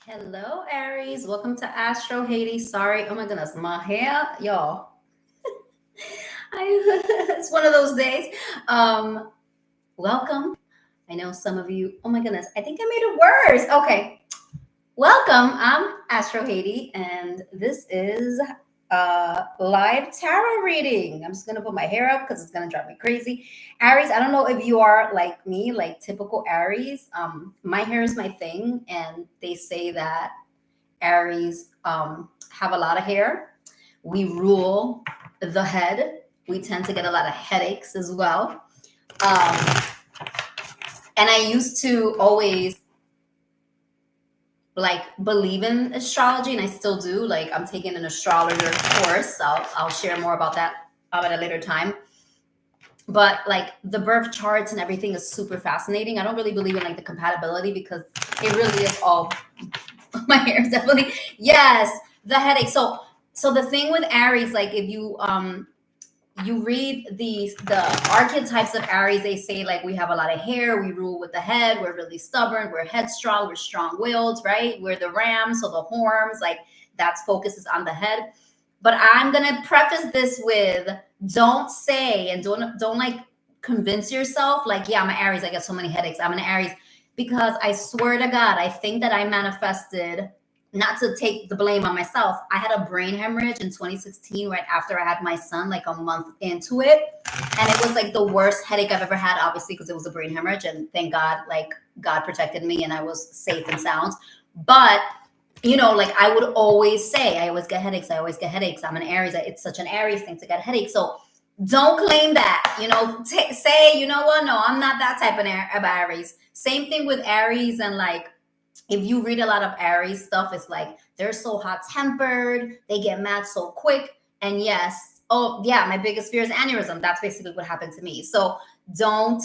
Hello, Aries. Welcome to Astro Haiti. Sorry. Oh my goodness. My hair, y'all. It's one of those days. Um, Welcome. I know some of you, oh my goodness, I think I made it worse. Okay. Welcome. I'm Astro Haiti, and this is a live tarot reading. I'm just gonna put my hair up because it's gonna drive me crazy. Aries, I don't know if you are like me, like typical Aries. My hair is my thing, and they say that Aries have a lot of hair. We rule the head. We tend to get a lot of headaches as well. Um, and I used to always like believe in astrology, and I still do. Like I'm taking an astrologer course. So I'll share more about that at a later time. But like the birth charts and everything is super fascinating. I don't really believe in like the compatibility because it really is all my hair is definitely yes, the headache. So the thing with Aries, like if you read the archetypes of Aries, they say like we have a lot of hair, we rule with the head, we're really stubborn, we're headstrong, we're strong-willed, right? We're the ram, so the horns, like that's focuses on the head. But I'm gonna preface this with don't say and don't like convince yourself like, yeah, I'm an Aries, I get so many headaches. I'm an Aries because I swear to God, I think that I manifested, not to take the blame on myself. I had a brain hemorrhage in 2016 right after I had my son, like a month into it. And it was like the worst headache I've ever had, obviously, because it was a brain hemorrhage. And thank God, like God protected me and I was safe and sound. But like I would always say, I always get headaches. I always get headaches. I'm an Aries. It's such an Aries thing to get a headache. So don't claim that, say, you know what? No, I'm not that type of Aries. Same thing with Aries. And like, if you read a lot of Aries stuff, it's like they're so hot tempered, they get mad so quick. And yes, oh yeah, my biggest fear is aneurysm. That's basically what happened to me. So don't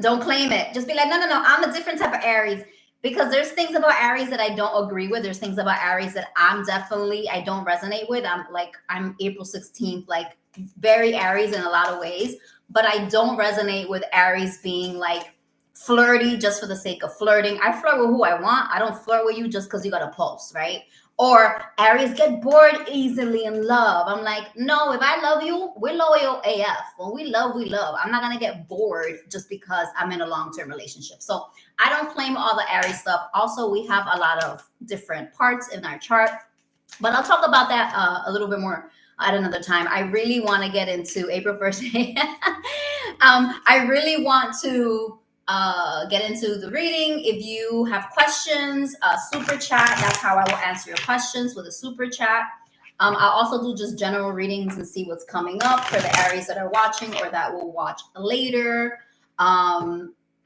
don't claim it. Just be like, no, no, no, I'm a different type of Aries. Because there's things about Aries that I don't agree with. There's things about Aries that I don't resonate with. I'm April 16th, like very Aries in a lot of ways. But I don't resonate with Aries being like flirty just for the sake of flirting. I flirt with who I want. I don't flirt with you just because you got a pulse, right? Or Aries get bored easily in love. I'm like, no, if I love you, we're loyal AF. When we love, we love. I'm not gonna get bored just because I'm in a long-term relationship. So I don't claim all the Aries stuff. Also, we have a lot of different parts in our chart, but I'll talk about that a little bit more at another time. I really want to get into April 1st. I really want to get into the reading. If you have questions, super chat. That's how I will answer your questions, with a super chat. I'll also do just general readings and see what's coming up for the Aries that are watching or that will watch later.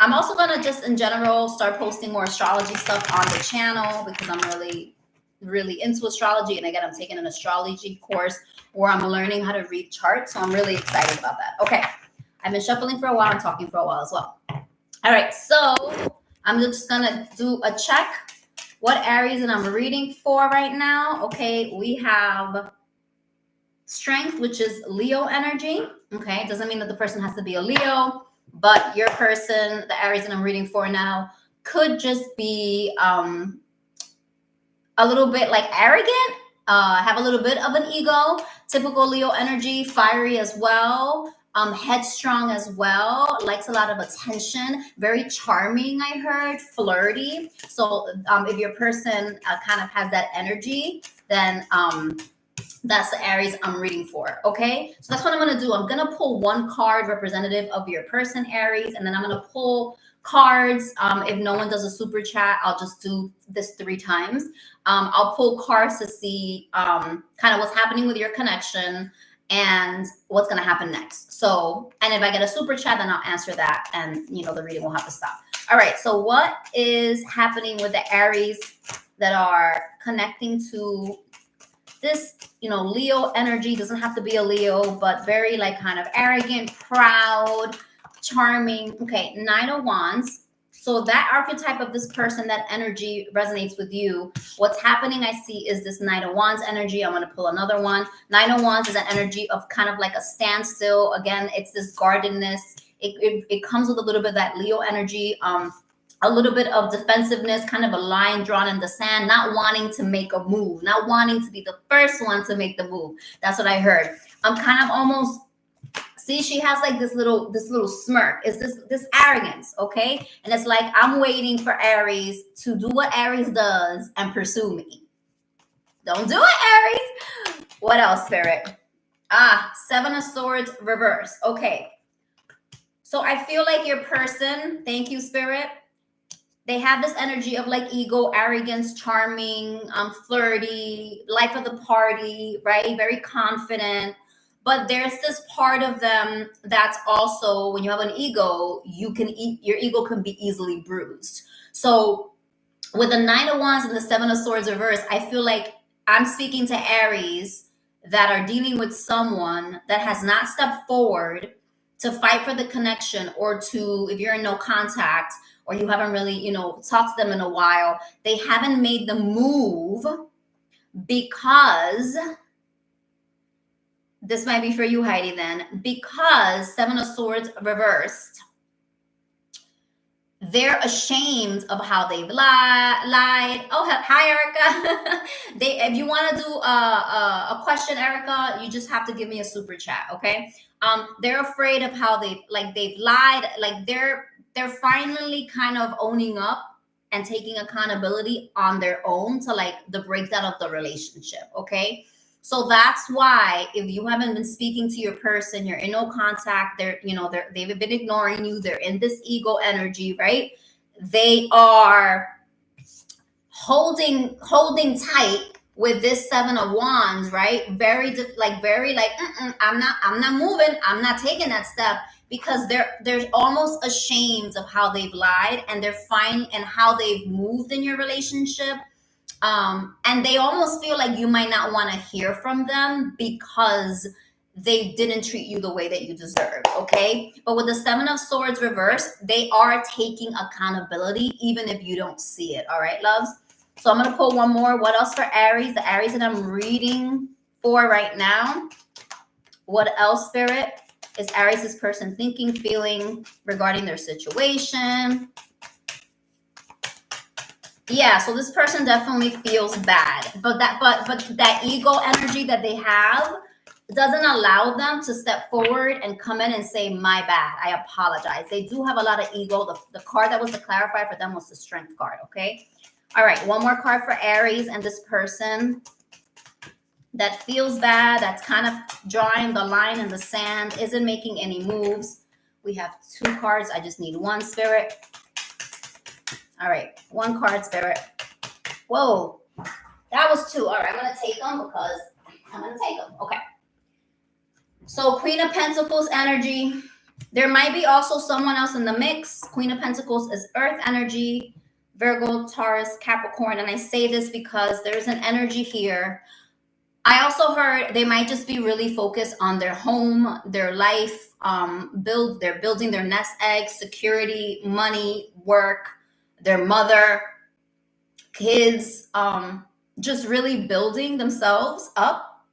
I'm also going to just in general start posting more astrology stuff on the channel because I'm really into astrology. And again, I'm taking an astrology course where I'm learning how to read charts. So I'm really excited about that. Okay. I've been shuffling for a while and talking for a while as well. All right. So I'm just going to do a check. What Aries and I'm reading for right now. Okay. We have Strength, which is Leo energy. Okay. It doesn't mean that the person has to be a Leo, but your person, the Aries that I'm reading for now, could just be a little bit like arrogant, have a little bit of an ego, typical Leo energy, fiery as well, headstrong as well, likes a lot of attention, very charming, I heard, flirty. So if your person kind of has that energy, then that's the Aries I'm reading for. Okay. So that's what I'm going to do. I'm going to pull one card representative of your person, Aries, and then I'm going to pull cards. If no one does a super chat, I'll just do this 3 times. I'll pull cards to see kind of what's happening with your connection and what's going to happen next. So, and if I get a super chat, then I'll answer that and, the reading will have to stop. All right. So what is happening with the Aries that are connecting to this, Leo energy? Doesn't have to be a Leo, but very like kind of arrogant, proud, charming. Okay, 9 of Wands. So that archetype of this person, that energy resonates with you. What's happening, I see, is this 9 of Wands energy. I'm going to pull another one. 9 of Wands is an energy of kind of like a standstill. Again, it's this guardedness. It comes with a little bit of that Leo energy. a little bit of defensiveness, kind of a line drawn in the sand, not wanting to make a move, not wanting to be the first one to make the move. That's what I heard. I'm kind of almost, see, she has like this little smirk. Is this arrogance, okay? And it's like, I'm waiting for Aries to do what Aries does and pursue me. Don't do it, Aries. What else, Spirit? Seven of Swords reverse. Okay. So I feel like your person, thank you, Spirit, they have this energy of like ego, arrogance, charming, flirty, life of the party, right? Very confident. But there's this part of them that's also, when you have an ego, your ego can be easily bruised. So with the Nine of Wands and the Seven of Swords reverse, I feel like I'm speaking to Aries that are dealing with someone that has not stepped forward to fight for the connection, or to, if you're in no contact, or you haven't really, talked to them in a while, they haven't made the move because, this might be for you, Heidi, then, because Seven of Swords reversed, they're ashamed of how they've lied. Oh, hi, Erica. If you want to do a question, Erica, you just have to give me a super chat, okay? They're afraid of how they've lied. Like they're finally kind of owning up and taking accountability on their own to like the breakdown of the relationship, okay? So that's why, if you haven't been speaking to your person, you're in no contact, they've been ignoring you, they're in this ego energy, right? They are holding tight with this Seven of Wands, right? Very I'm not moving, I'm not taking that step, because they're almost ashamed of how they've lied, and they're fine and how they've moved in your relationship. And they almost feel like you might not want to hear from them because they didn't treat you the way that you deserve, okay? But with the Seven of Swords reverse, they are taking accountability even if you don't see it, all right, loves? So I'm going to pull one more. What else for Aries? The Aries that I'm reading for right now. What else, Spirit, is Aries' person thinking, feeling regarding their situation? Yeah, so this person definitely feels bad, but that ego energy that they have doesn't allow them to step forward and come in and say, my bad, I apologize. They do have a lot of ego. The card that was to clarify for them was the Strength card, okay? All right, one more card for Aries and this person that feels bad, that's kind of drawing the line in the sand, isn't making any moves. We have two cards. I just need one, Spirit. All right, one card, Spirit. Whoa, that was two. All right, I'm going to take them because I'm going to take them. Okay. So Queen of Pentacles energy. There might be also someone else in the mix. Queen of Pentacles is earth energy, Virgo, Taurus, Capricorn. And I say this because there's an energy here. I also heard they might just be really focused on their home, their life, they're building their nest egg, security, money, work, their mother, kids, just really building themselves up,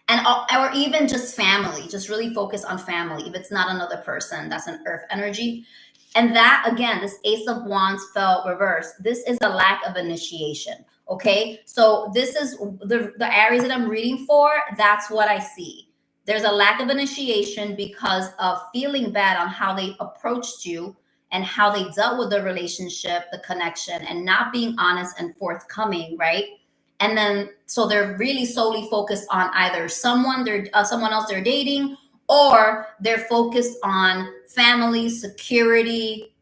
and or even just family, just really focus on family. If it's not another person, that's an earth energy. And that, again, this Ace of Wands fell reverse. This is a lack of initiation, okay? So this is the Aries that I'm reading for. That's what I see. There's a lack of initiation because of feeling bad on how they approached you and how they dealt with the relationship, the connection, and not being honest and forthcoming, right? And then, so they're really solely focused on either someone else they're dating, or they're focused on family, security,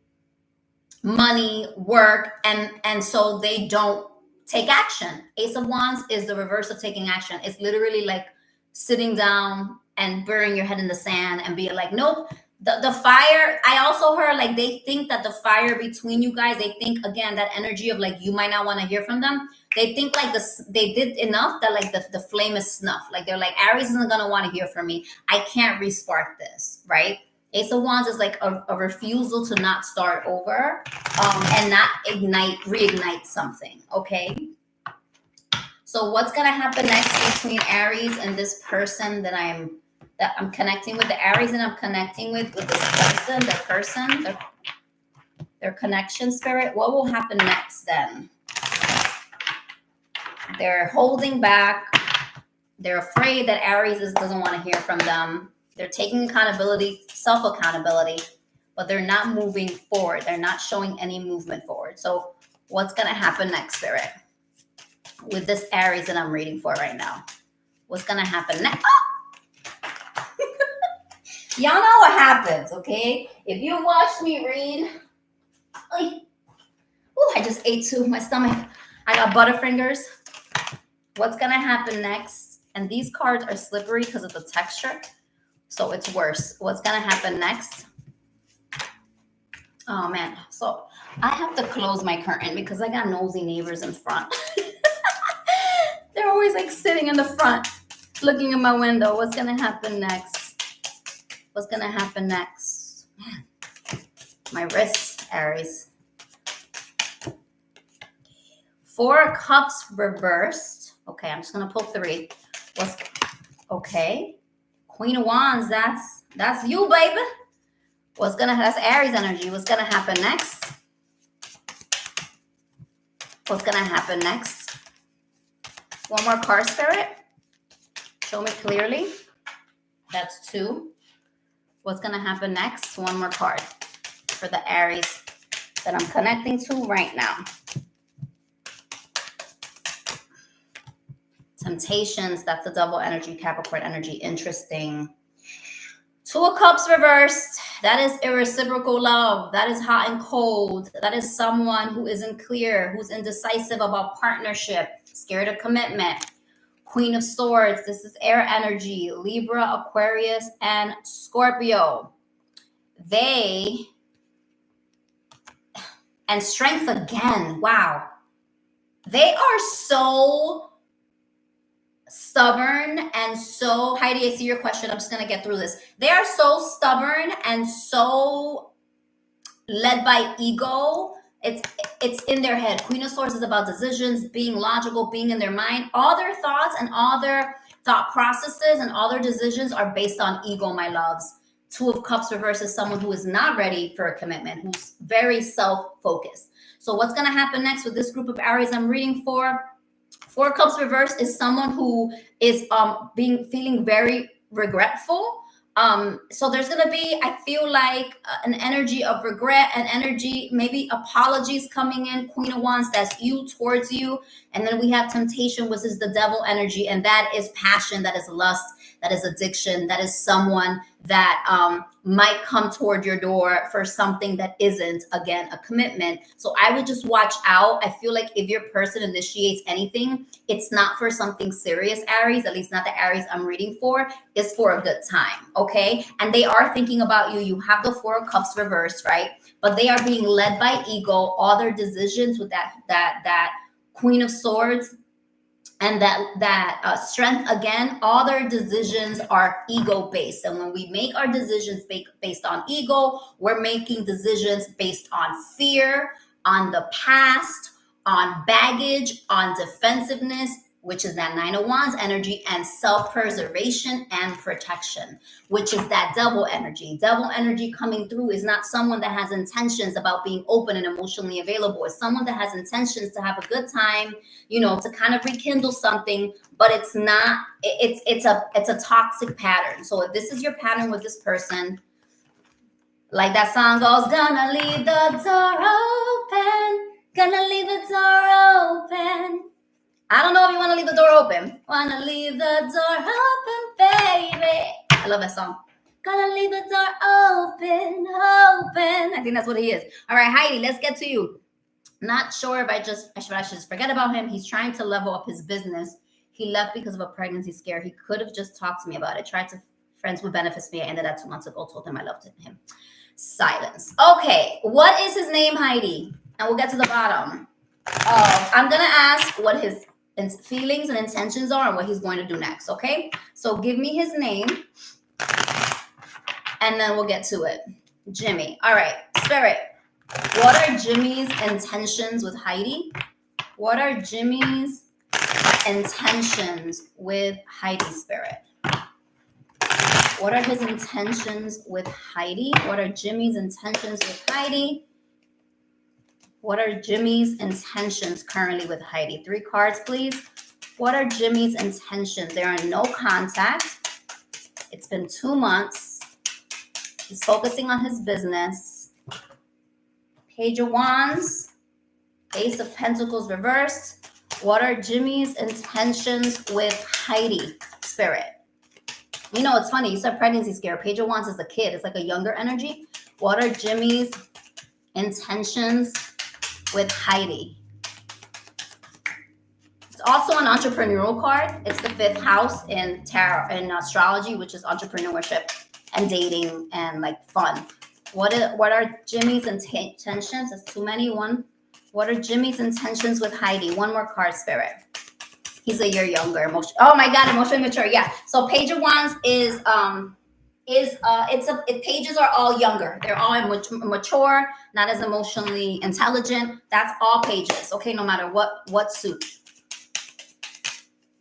money, work, and so they don't take action. Ace of Wands is the reverse of taking action. It's literally like sitting down and burying your head in the sand and being like, nope. The fire, I also heard like they think that the fire between you guys, they think, again, that energy of like you might not want to hear from them. They think like they did enough that like the flame is snuffed. Like they're like, Aries isn't going to want to hear from me. I can't respark this, right? Ace of Wands is like a refusal to not start over and not reignite something, okay? So what's going to happen next between Aries and this person that I'm connecting with, the Aries that I'm connecting with this person, Their connection, Spirit. What will happen next then? They're holding back. They're afraid that Aries doesn't want to hear from them. They're taking accountability, self-accountability, but they're not moving forward. They're not showing any movement forward. So what's going to happen next, Spirit, with this Aries that I'm reading for right now? What's going to happen next? Oh! Y'all know what happens, okay? If you watch me read, oh, I just ate too. My stomach. I got Butterfingers. What's going to happen next? And these cards are slippery because of the texture, so it's worse. What's going to happen next? Oh, man. So I have to close my curtain because I got nosy neighbors in front. They're always like sitting in the front, looking in my window. What's going to happen next? What's going to happen next? Man, my wrist, Aries. 4 of Cups reversed. Okay, I'm just going to pull 3. Okay. Queen of Wands, that's you, baby. That's Aries energy. What's gonna happen next? What's gonna happen next? One more card, Spirit. Show me clearly. That's 2. What's gonna happen next? One more card for the Aries that I'm connecting to right now. Temptations, that's the double energy, Capricorn energy. Interesting. 2 of Cups reversed. That is irreciprocal love. That is hot and cold. That is someone who isn't clear, who's indecisive about partnership, scared of commitment. Queen of Swords. This is air energy. Libra, Aquarius, and Scorpio. And strength again. Wow. They are so stubborn and so, Heidi, I see your question. I'm just going to get through this. They are so stubborn and so led by ego. It's in their head. Queen of Swords is about decisions, being logical, being in their mind. All their thoughts and all their thought processes and all their decisions are based on ego, my loves. 2 of Cups reverse is someone who is not ready for a commitment, who's very self-focused. So what's going to happen next with this group of Aries I'm reading for? 4 Cups reverse is someone who is feeling very regretful. So there's going to be, I feel like, an energy of regret, an energy, maybe apologies coming in. Queen of Wands, that's you towards you. And then we have temptation, which is the devil energy. And that is passion, that is lust, that is addiction, that is someone that might come toward your door for something that isn't, again, a commitment. So I would just watch out. I feel like if your person initiates anything, it's not for something serious, Aries, at least not the Aries I'm reading for. It's for a good time, okay? And they are thinking about you. You have the 4 of Cups reversed, right? But they are being led by ego. All their decisions with that Queen of Swords and that strength, again, all their decisions are ego based. And when we make our decisions based on ego, we're making decisions based on fear, on the past, on baggage, on defensiveness, which is that 9 of Wands energy, and self-preservation and protection, which is that devil energy. Devil energy coming through is not someone that has intentions about being open and emotionally available. It's someone that has intentions to have a good time, you know, to kind of rekindle something, but it's not, it's a toxic pattern. So if this is your pattern with this person, like that song goes, gonna leave the door open, gonna leave the door open. I don't know if you want to leave the door open. Want to leave the door open, baby. I love that song. Gonna leave the door open. I think that's what he is. All right, Heidi, let's get to you. Not sure if I should just forget about him. He's trying to level up his business. He left because of a pregnancy scare. He could have just talked to me about it. Tried to friends with benefits me. I ended that 2 months ago. Told him I loved him. Silence. Okay, what is his name, Heidi? And we'll get to the bottom. I'm gonna ask what his feelings and intentions are and what he's going to do next, okay? So give me his name and then we'll get to it. Jimmy. All right, Spirit, what are Jimmy's intentions with Heidi? What are Jimmy's intentions with Heidi, Spirit? What are his intentions with Heidi? What are Jimmy's intentions with Heidi? What are Jimmy's intentions currently with Heidi? 3 cards, please. What are Jimmy's intentions? They're in no contact. It's been 2 months. He's focusing on his business. Page of Wands. Ace of Pentacles reversed. What are Jimmy's intentions with Heidi, Spirit? You know, it's funny. You said pregnancy scare. Page of Wands is a kid. It's like a younger energy. What are Jimmy's intentions with Heidi? It's also an entrepreneurial card. It's the 5th house in tarot in astrology, which is entrepreneurship and dating and like fun. What are Jimmy's intentions? It's too many. One. What are Jimmy's intentions with Heidi? One more card, Spirit. He's a year younger. Oh my God, emotionally mature. Yeah. So Page of Wands is pages are all younger. They're all mature, not as emotionally intelligent. That's all pages. Okay, no matter what suit.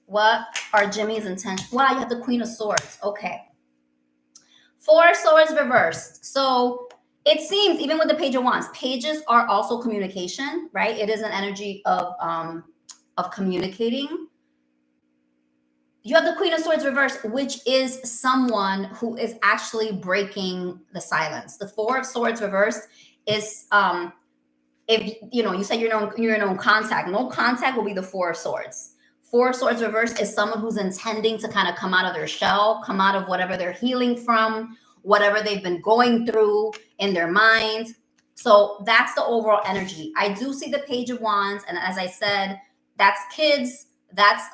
What are Jimmy's intentions? Wow, you have the Queen of Swords. Okay. 4 swords reversed. So it seems, even with the Page of Wands, pages are also communication, right? It is an energy of communicating. You have the Queen of Swords reversed, which is someone who is actually breaking the silence. The 4 of Swords reversed is if you said you're in no contact. No contact will be the 4 of Swords. 4 of Swords reversed is someone who's intending to kind of come out of their shell, come out of whatever they're healing from, whatever they've been going through in their mind. So that's the overall energy. I do see the Page of Wands, and as I said, that's kids. That's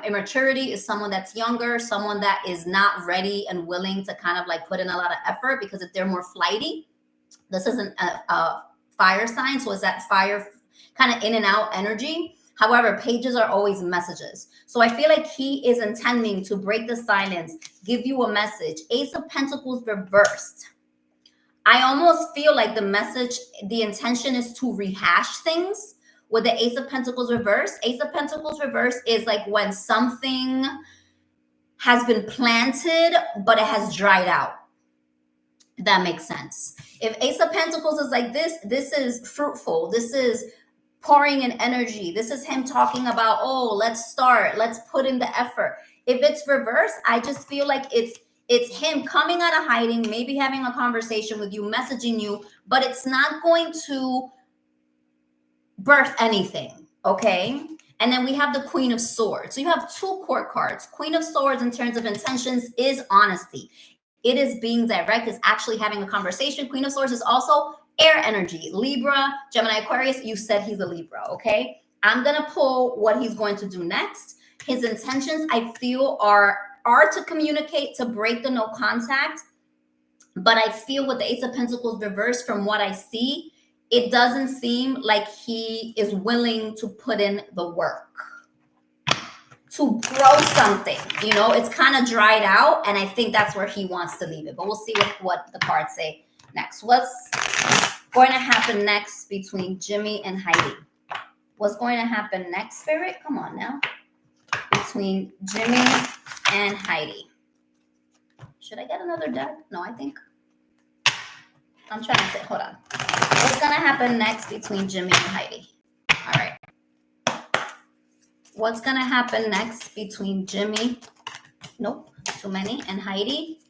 immaturity is someone that's younger, someone that is not ready and willing to kind of like put in a lot of effort, because if they're more flighty, this isn't a fire sign, so it's that fire kind of in and out energy. However, pages are always messages. So I feel like he is intending to break the silence, give you a message. Ace of Pentacles reversed. I almost feel like the message, the intention is to rehash things. With the Ace of Pentacles reversed, Ace of Pentacles reversed is like when something has been planted, but it has dried out. If that makes sense. If Ace of Pentacles is like this is fruitful. This is pouring in energy. This is him talking about, oh, let's start. Let's put in the effort. If it's reversed, I just feel like it's him coming out of hiding, maybe having a conversation with you, messaging you, but it's not going to birth anything, okay? And then we have the Queen of Swords. So you have 2 court cards. Queen of Swords in terms of intentions is honesty. It is being direct, is actually having a conversation. Queen of Swords is also air energy. Libra, Gemini, Aquarius, you said he's a Libra, okay? I'm going to pull what he's going to do next. His intentions, I feel, are to communicate, to break the no contact. But I feel with the Ace of Pentacles reversed, from what I see, it doesn't seem like he is willing to put in the work to grow something. It's kind of dried out, and I think that's where he wants to leave it. But we'll see what the cards say next. What's going to happen next between Jimmy and Heidi? What's going to happen next, Spirit? Come on now. Between Jimmy and Heidi. Should I get another deck? No, I think I'm trying to say, hold on. What's going to happen next between Jimmy and Heidi? All right. What's going to happen next between Jimmy? Nope, too many. And Heidi?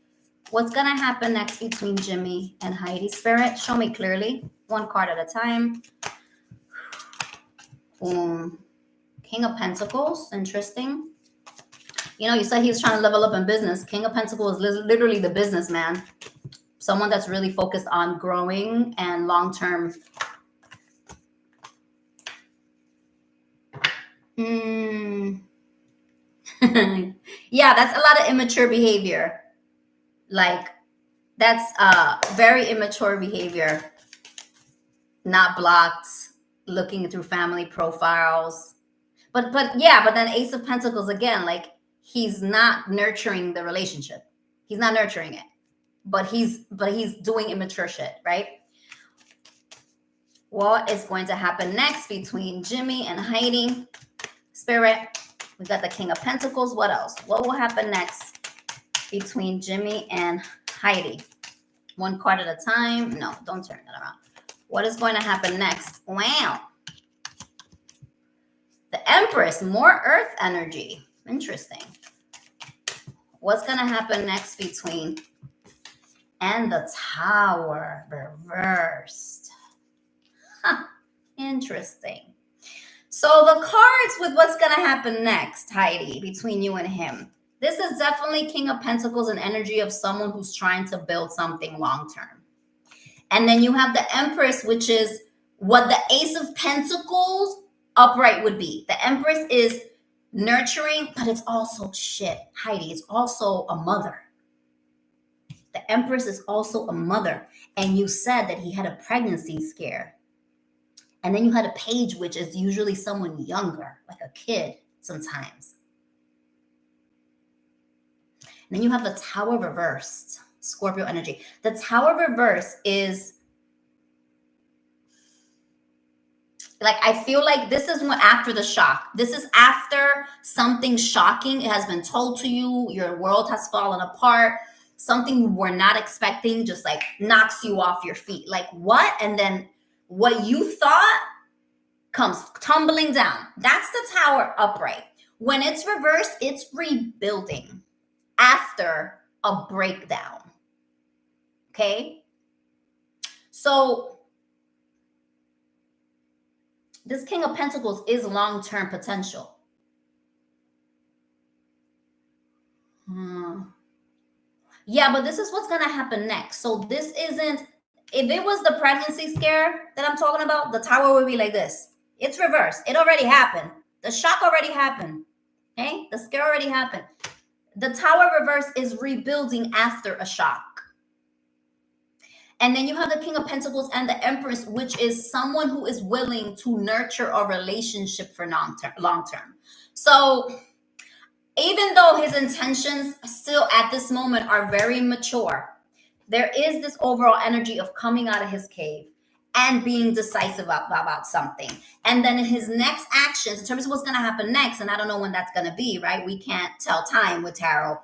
What's going to happen next between Jimmy and Heidi? Spirit, show me clearly. 1 card at a time. King of Pentacles. Interesting. You said he was trying to level up in business. King of Pentacles is literally the businessman. Someone that's really focused on growing and long-term. Yeah, that's a lot of immature behavior. Like, that's very immature behavior. Not blocked, looking through family profiles. But then Ace of Pentacles again, like, he's not nurturing the relationship. He's not nurturing it. But he's doing immature shit, right? What is going to happen next between Jimmy and Heidi? Spirit, we got the King of Pentacles. What else? What will happen next between Jimmy and Heidi? 1 card at a time. No, don't turn that around. What is going to happen next? Wow. The Empress, more earth energy. Interesting. What's going to happen next between and the Tower reversed? Huh. Interesting. So the cards with what's going to happen next, Heidi, between you and him. This is definitely King of Pentacles and energy of someone who's trying to build something long term. And then you have the Empress, which is what the Ace of Pentacles upright would be. The Empress is nurturing, but it's also shit. Heidi, it's also a mother. The Empress is also a mother. And you said that he had a pregnancy scare. And then you had a Page, which is usually someone younger, like a kid sometimes. And then you have the Tower reversed, Scorpio energy. The Tower reverse is like, I feel like this is when after the shock. This is after something shocking. It has been told to you. Your world has fallen apart. Something you were not expecting just like knocks you off your feet. Like what? And then what you thought comes tumbling down. That's the Tower upright. When it's reversed, it's rebuilding after a breakdown. Okay? So this King of Pentacles is long-term potential. Yeah, but this is what's going to happen next. So this isn't, if it was the pregnancy scare that I'm talking about, the Tower would be like this. It's reversed. It already happened. The shock already happened. Okay? The scare already happened. The Tower reverse is rebuilding after a shock. And then you have the King of Pentacles and the Empress, which is someone who is willing to nurture a relationship for long term. So even though his intentions still at this moment are very mature, there is this overall energy of coming out of his cave and being decisive about something. And then his next actions, in terms of what's going to happen next, and I don't know when that's going to be, right? We can't tell time with tarot.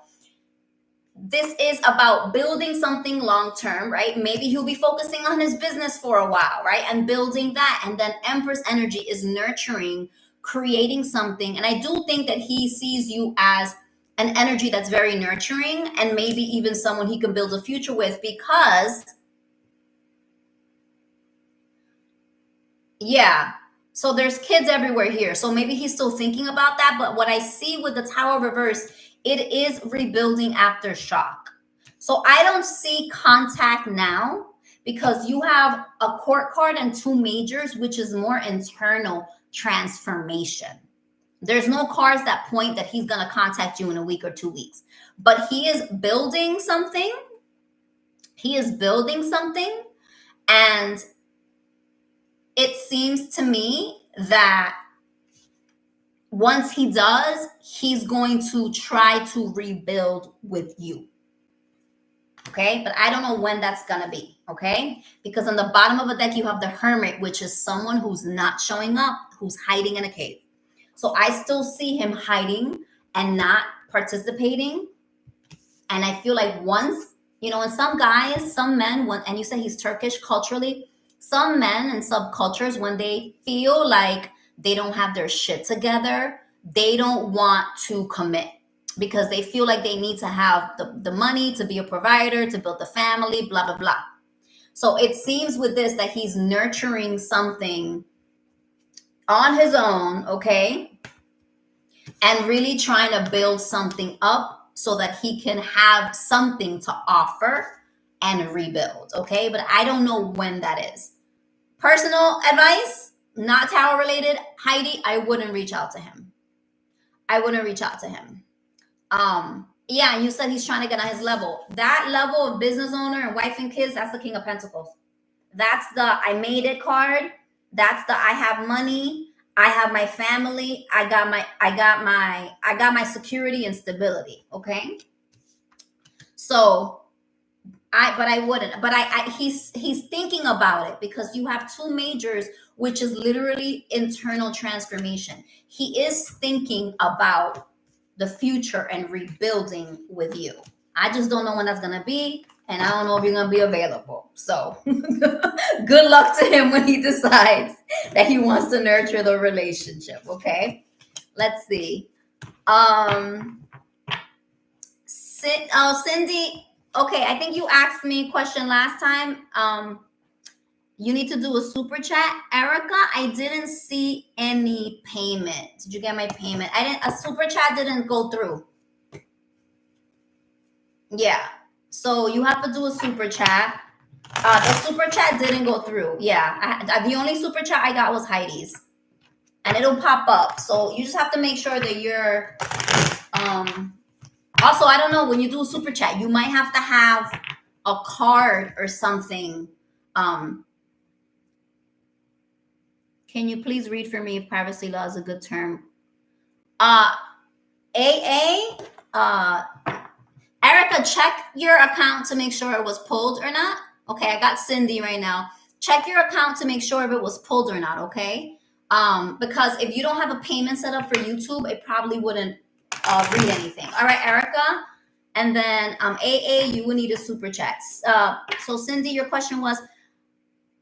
This is about building something long-term, right? Maybe he'll be focusing on his business for a while, right? And building that. And then Empress energy is nurturing, creating something. And I do think that he sees you as an energy that's very nurturing and maybe even someone he can build a future with because, yeah. So there's kids everywhere here. So maybe he's still thinking about that. But what I see with the Tower reverse, it is rebuilding after shock. So I don't see contact now because you have a Court card and two majors, which is more internal transformation. There's no cards that point that he's going to contact you in a week or 2 weeks. But he is building something. He is building something. And it seems to me that once he does, he's going to try to rebuild with you. Okay? But I don't know when that's going to be. Okay? Because on the bottom of the deck, you have the Hermit, which is someone who's not showing up, who's hiding in a cave. So I still see him hiding and not participating. And I feel like once, you know, and some guys, some men, and you say he's Turkish culturally, some men and subcultures, when they feel like they don't have their shit together, they don't want to commit because they feel like they need to have the money to be a provider, to build the family, blah, blah, blah. So it seems with this that he's nurturing something on his own, okay? And really trying to build something up so that he can have something to offer and rebuild, okay? But I don't know when that is. Personal advice, not tarot related, Heidi, I wouldn't reach out to him. I wouldn't reach out to him. Yeah, and you said he's trying to get on his level. That level of business owner and wife and kids, that's the King of Pentacles. That's the I made it card. That's the I have money. I have my family. I got my security and stability. Okay. So I wouldn't, but he's thinking about it because you have two majors, which is literally internal transformation. He is thinking about the future and rebuilding with you. I just don't know when that's going to be. And I don't know if you're going to be available. So good luck to him when he decides that he wants to nurture the relationship. Okay. Let's see. Cindy. Okay. I think you asked me a question last time. You need to do a super chat. Erica, I didn't see any payment. Did you get my payment? A super chat didn't go through. Yeah. So you have to do a super chat. The super chat didn't go through. Yeah. The only super chat I got was Heidi's. And it'll pop up. So you just have to make sure that you're also, I don't know, when you do a super chat, you might have to have a card or something. Can you please read for me if privacy law is a good term? AA, Erica, check your account to make sure it was pulled or not. Okay, I got Cindy right now. Check your account to make sure if it was pulled or not, okay? Because if you don't have a payment set up for YouTube, it probably wouldn't read anything. All right, Erica. And then AA, you will need a super chat. So Cindy, your question was,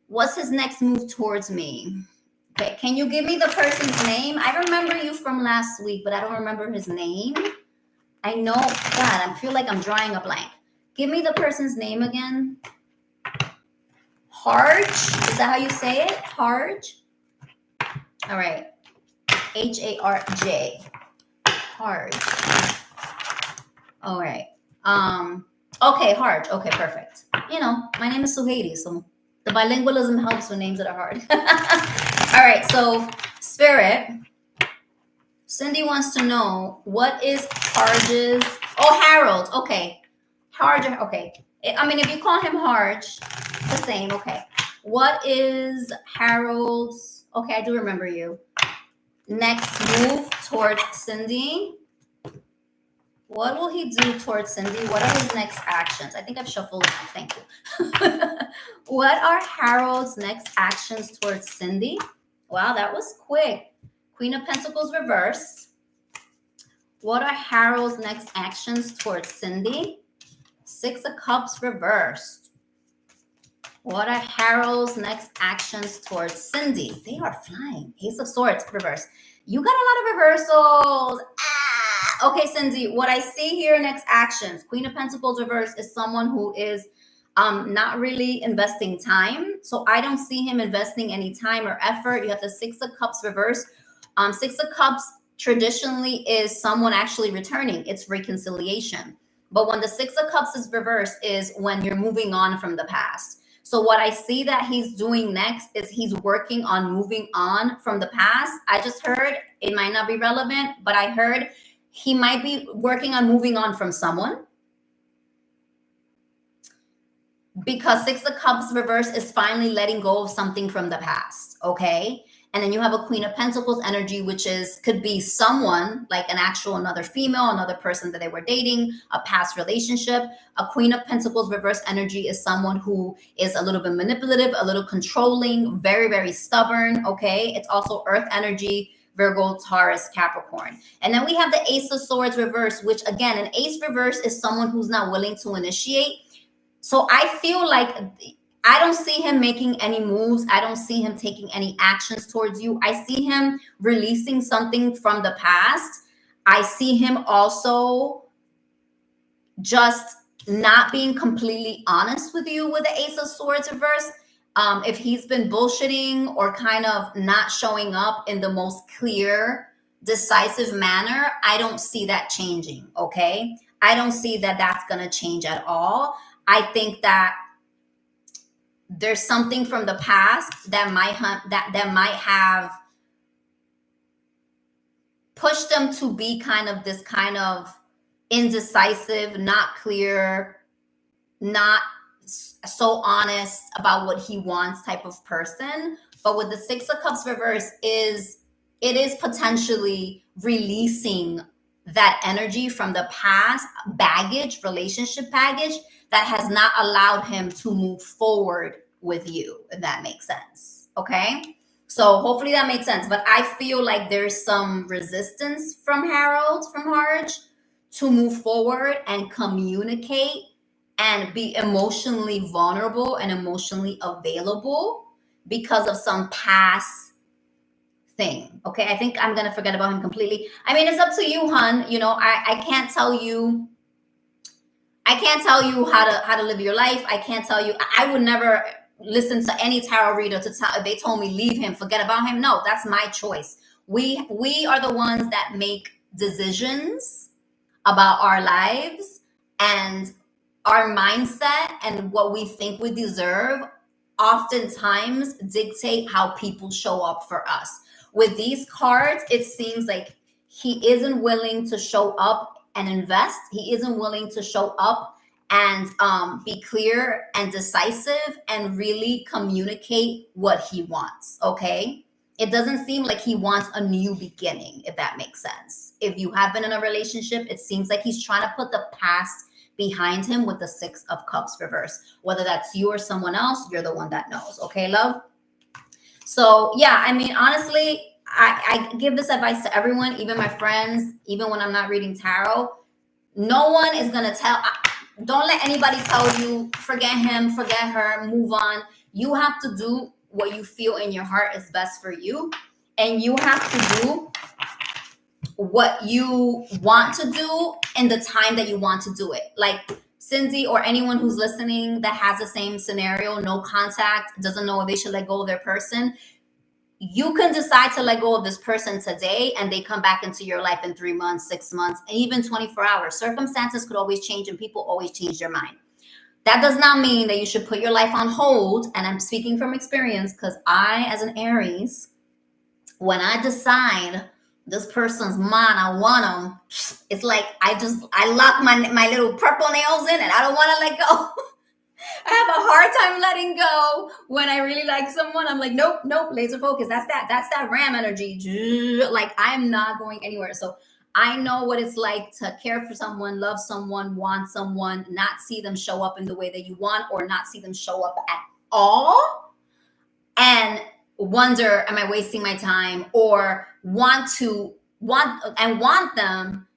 what's his next move towards me? Okay, can you give me the person's name? I remember you from last week, but I don't remember his name. I know, God, I feel like I'm drawing a blank. Give me the person's name again. Harj? Is that how you say it? Harj? All right. Harj. Harj. All right. Okay, Harj. Okay, perfect. You know, my name is Suhaiti, so the bilingualism helps with names that are hard. All right, so Spirit. Cindy wants to know, what is Harj's? Oh, Harold. Okay. Harj. Okay. I mean, if you call him Harj, the same. Okay. What is Harold's? Okay, I do remember you. Next move towards Cindy. What will he do towards Cindy? What are his next actions? I think I've shuffled them. Thank you. What are Harold's next actions towards Cindy? Wow, that was quick. Queen of Pentacles reversed. What are Harold's next actions towards Cindy? Six of Cups reversed. What are Harold's next actions towards Cindy? They are flying. Ace of Swords reversed. You got a lot of reversals. Okay, Cindy, what I see here, next actions. Queen of Pentacles reversed is someone who is not really investing time. So I don't see him investing any time or effort. You have the Six of Cups reversed. Six of Cups traditionally is someone actually returning. It's reconciliation. But when the Six of Cups is reversed is when you're moving on from the past. So what I see that he's doing next is he's working on moving on from the past. I just heard, it might not be relevant, but I heard he might be working on moving on from someone. Because Six of Cups reverse is finally letting go of something from the past, okay? And then you have a Queen of Pentacles energy, which could be someone, like an actual another female, another person that they were dating, a past relationship. A Queen of Pentacles reverse energy is someone who is a little bit manipulative, a little controlling, very, very stubborn, okay? It's also Earth energy, Virgo, Taurus, Capricorn. And then we have the Ace of Swords reverse, which again, an ace reverse is someone who's not willing to initiate. So I feel like I don't see him making any moves. I don't see him taking any actions towards you. I see him releasing something from the past. I see him also just not being completely honest with you with the Ace of Swords reverse. If he's been bullshitting or kind of not showing up in the most clear, decisive manner, I don't see that changing, okay? I don't see that that's going to change at all. I think that there's something from the past that might have pushed them to be kind of this kind of indecisive, not clear, not so honest about what he wants type of person. But with the Six of Cups reverse, it is potentially releasing that energy from the past, baggage, relationship baggage, that has not allowed him to move forward with you, if that makes sense. Okay? So hopefully that made sense. But I feel like there's some resistance from Harj, to move forward and communicate and be emotionally vulnerable and emotionally available because of some past thing. Okay, I think I'm gonna forget about him completely. I mean, it's up to you, hun. You know, I can't tell you. I can't tell you how to live your life. I can't tell you. I would never listen to any tarot reader to tell if they told me leave him, forget about him. No, that's my choice. We are the ones that make decisions about our lives, and our mindset and what we think we deserve oftentimes dictate how people show up for us. With these cards, it seems like he isn't willing to show up and invest. He isn't willing to show up and be clear and decisive and really communicate what he wants. Okay. It doesn't seem like he wants a new beginning, if that makes sense. If you have been in a relationship, it seems like he's trying to put the past behind him with the Six of Cups reverse. Whether that's you or someone else, you're the one that knows. Okay, love? So, yeah, I mean, honestly, I give this advice to everyone, even my friends, even when I'm not reading tarot. No one is going to don't let anybody tell you, forget him, forget her, move on. You have to do what you feel in your heart is best for you. And you have to do what you want to do in the time that you want to do it. Like Cindy or anyone who's listening that has the same scenario, no contact, doesn't know if they should let go of their person. You can decide to let go of this person today and they come back into your life in 3 months, 6 months, and even 24 hours. Circumstances could always change and people always change their mind. That does not mean that you should put your life on hold. And I'm speaking from experience because I, as an Aries, when I decide this person's mine, I want them, it's like I lock my little purple nails in and I don't want to let go. I have a hard time letting go when I really like someone. I'm like, nope, laser focus. That's that Ram energy. Like I'm not going anywhere. So I know what it's like to care for someone, love someone, want someone, not see them show up in the way that you want or not see them show up at all. And wonder, am I wasting my time? Or want them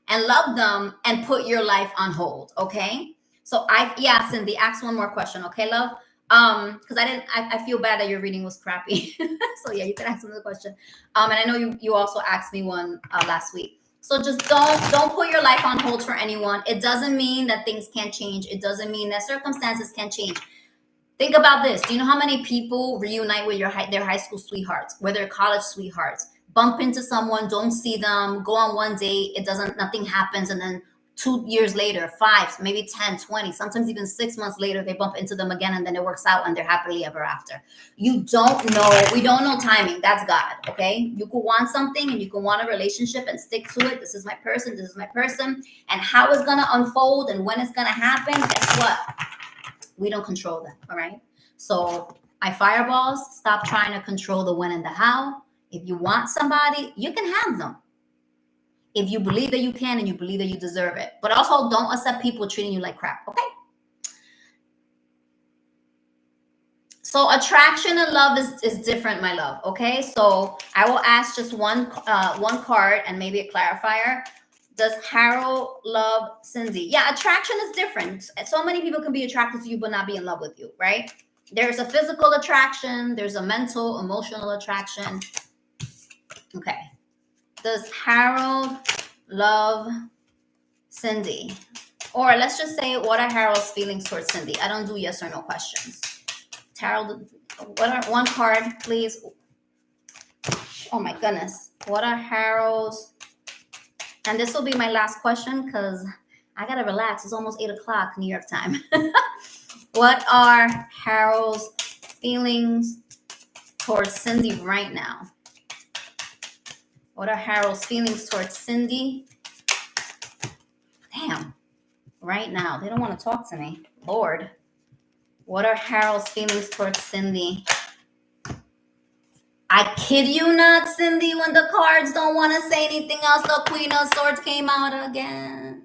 and love them and put your life on hold. Okay. So Cindy, ask one more question. Okay, love? Because I feel bad that your reading was crappy. So yeah, you can ask another question. And I know you also asked me one last week. So just don't put your life on hold for anyone. It doesn't mean that things can't change. It doesn't mean that circumstances can't change. Think about this. Do you know how many people reunite with their high school sweethearts, with their college sweethearts, bump into someone, don't see them, go on one date, nothing happens, and then 2 years later, 5, maybe 10, 20, sometimes even 6 months later, they bump into them again and then it works out and they're happily ever after. You don't know. We don't know timing. That's God. Okay. You could want something and you can want a relationship and stick to it. This is my person. This is my person. And how it's going to unfold and when it's going to happen, guess what? We don't control that. All right. So my fireballs, stop trying to control the when and the how. If you want somebody, you can have them. If you believe that you can and you believe that you deserve it. But also don't accept people treating you like crap. Okay. So attraction and love is different, my love. Okay. So I will ask just one card and maybe a clarifier. Does Harold love Cindy? Yeah, attraction is different. So many people can be attracted to you but not be in love with you, right? There's a physical attraction. There's a mental, emotional attraction. Okay. Does Harold love Cindy? Or let's just say, what are Harold's feelings towards Cindy? I don't do yes or no questions. Harold, one card, please? Oh my goodness. What are Harold's? And this will be my last question because I got to relax. It's almost 8 o'clock New York time. What are Harold's feelings towards Cindy right now? What are Harold's feelings towards Cindy? Damn. Right now. They don't want to talk to me. Lord. What are Harold's feelings towards Cindy? I kid you not, Cindy, when the cards don't want to say anything else, the Queen of Swords came out again.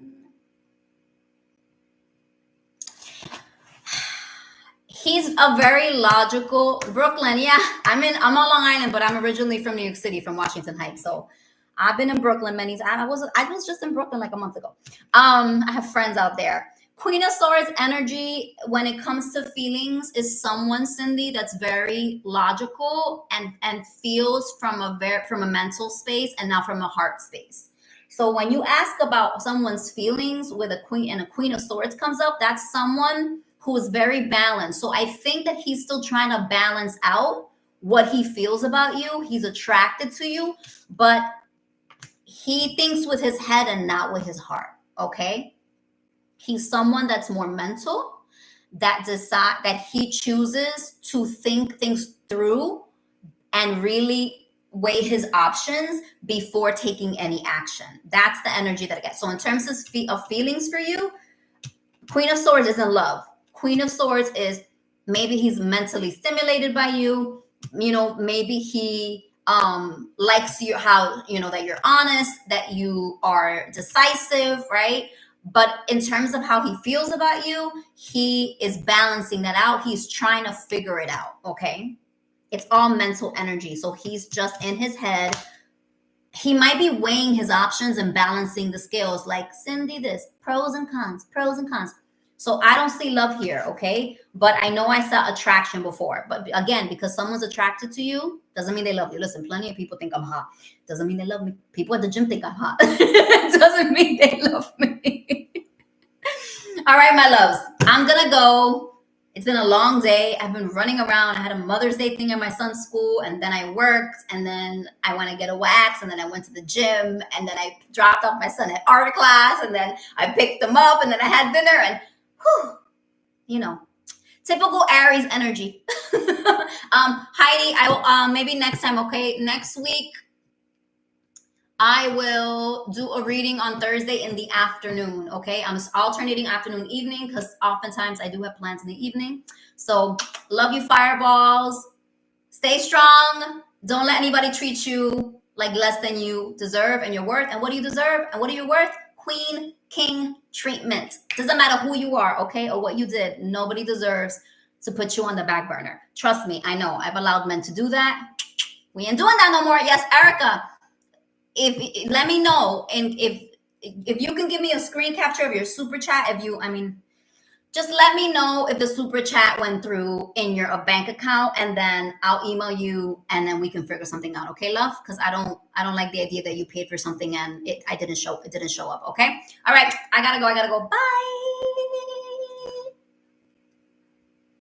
He's a very logical Brooklyn. Yeah, I'm on Long Island, but I'm originally from New York City, from Washington Heights. So I've been in Brooklyn many times. I was just in Brooklyn like a month ago. I have friends out there. Queen of Swords energy when it comes to feelings is someone, Cindy, that's very logical and feels from a mental space and not from a heart space. So when you ask about someone's feelings with a queen and a Queen of Swords comes up, that's someone who is very balanced. So I think that he's still trying to balance out what he feels about you. He's attracted to you, but he thinks with his head and not with his heart. Okay. He's someone that's more mental, that he chooses to think things through and really weigh his options before taking any action. That's the energy that I get. So in terms of feelings for you, Queen of Swords isn't love. Queen of Swords is maybe he's mentally stimulated by you. Maybe he likes you, how that you're honest, that you are decisive, right? But in terms of how he feels about you, he is balancing that out. He's trying to figure it out. Okay, it's all mental energy. So he's just in his head. He might be weighing his options and balancing the scales, like, Cindy, this pros and cons, pros and cons. So I don't see love here, okay? But I know I saw attraction before. But again, because someone's attracted to you doesn't mean they love you. Listen, plenty of people think I'm hot. Doesn't mean they love me. People at the gym think I'm hot. Doesn't mean they love me. All right, my loves, I'm gonna go. It's been a long day. I've been running around. I had a Mother's Day thing at my son's school, and then I worked, and then I went to get a wax, and then I went to the gym, and then I dropped off my son at art class, and then I picked him up, and then I had dinner, and whew, typical Aries energy. Heidi, I will maybe next time, okay? Next week, I will do a reading on Thursday in the afternoon, okay? I'm alternating afternoon, evening, because oftentimes I do have plans in the evening. So love you, fireballs. Stay strong. Don't let anybody treat you like less than you deserve and your worth. And what do you deserve? And what are you worth? Queen, king treatment. Doesn't matter who you are, okay, or what you did. Nobody deserves to put you on the back burner. Trust me, I know. I've allowed men to do that. We ain't doing that no more. Yes, Erica. If let me know, and if you can give me a screen capture of your super chat, just let me know if the super chat went through in your bank account, and then I'll email you, and then we can figure something out. Okay, love? Because I don't like the idea that you paid for something and it didn't show up. Okay. All right. I gotta go. Bye.